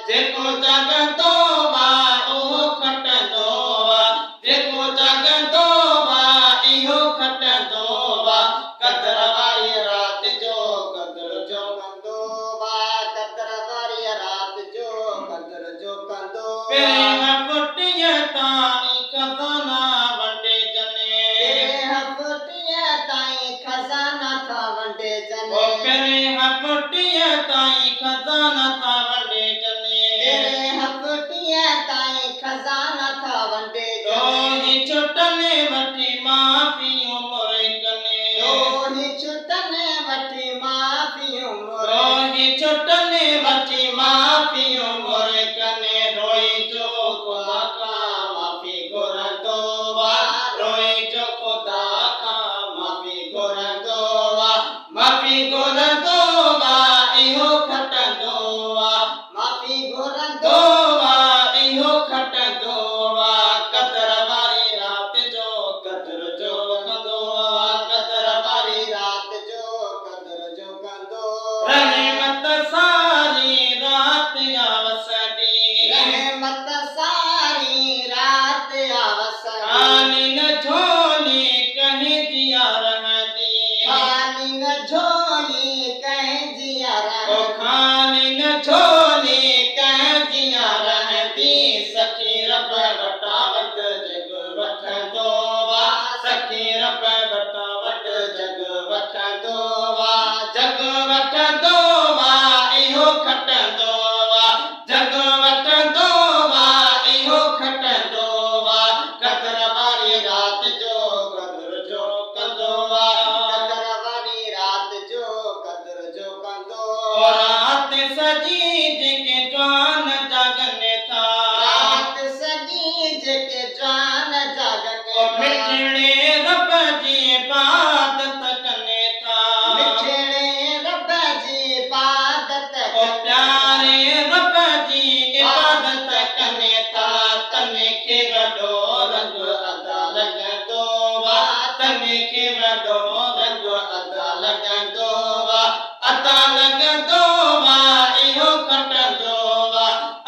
जेको जगंदो वा उहो खटंदो वा जेको जगंदो वा इहो खटंदो वा कदर वारी रात जो कदर जो कंदो वा कदर वारी रात जो कदर जो कंदो वा फुटिया ताईं खजाना वंडे जने फुटिया ताईं खजाना था वंडे जने फुटिया ताईं खजाना था वंडे जने फुटिया ताईं खजाना था वंडे जने छुटने वठी माफ़ियूं मोरे कने छुटने वठी माफ़ियूं मोरे छुटने वठी माफ़ियूं मोरे कने रोई जो खुदा खां माफ़ी घुरंदो वा रोई जो खुदा खां माफ़ी घुरंदो वा माफ़ी घुरंदो वा इहो खटंदो वा माफ़ी घुरंदो वा इहो खटंदो वा कदर वारी रात जो कदर जो कंदो वा कदर वारी रात जो कदर जो कंदो रहमत सारी रात आवसदी रहमत सारी रात आवसदी खाली न झोली कहीं जिया रहंदी खाली न झोली कहीं जिया रहंदी खाली न झोली कहीं जिया रहंदी सखी रब वटा वट जग वठंदो वा सखी रब वटा वट जग वठंदो वा जग वठंदो वा इहो खटंदो वा जग वठंदो वा इहो खटंदो वा कदर वारी रात जो कदर जो कंदो वा कदर वारी रात जो कदर जो कंदो रात सजी जेके जवान जागने था रात सजी जेके जवान जागने मिठड़े रब जी इबादत कने था मिठड़े रब जी इबादत प्यारे रब जी इबादत कने था तने खे वॾो रंग अदा लॻंदो वा तने खे वॾो रंग अदा लॻंदो वा अदा लॻंदो वा इहो खटंदो वा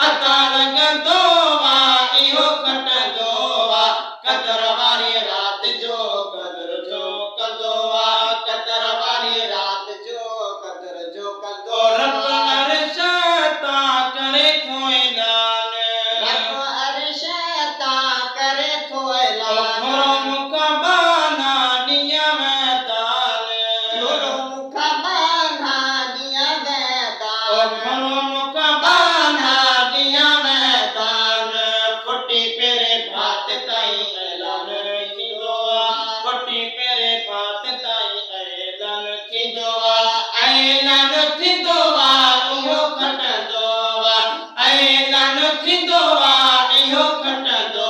अदा लॻंदो वा इहो खटंदो वा कदर वारी रात जो कदर जो कंदो वा कदर वारी रात जो कदर जो कंदो रब अर्श तां करे थो ऐलान रब अर्श तां करे थो ऐलान मुकबाना नियम ताल मुकबाना नियम ताल मुकबाना नियम ताल फुटी पेरे भात ताईं ऐलान थींदो फुटी पेरे भात ताईं ऐलान थींदो ऐलान थींदो इहो खटंदो ऐलान थींदो इहो खटंदो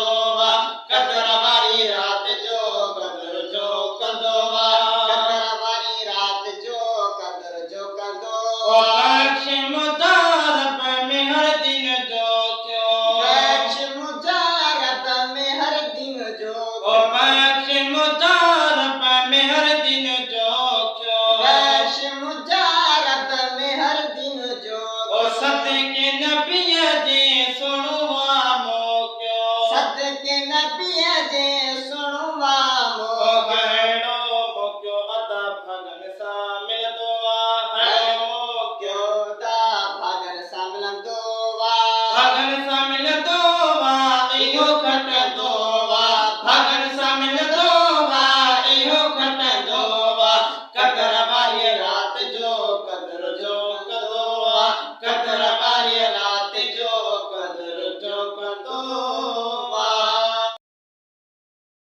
कदर वारी रात जो कदर जो कंदो कदर वारी रात जो कदर जो कंदो बख्श मुजारब में हर दिन जो क्यों बख्श मुजारब में हर दिन जो बख्श मुजारब में हर दिन जो क्यों बख्श मुजारब में हर दिन जो सदके नबी जे सुणवा मो क्यों सदके नबी जे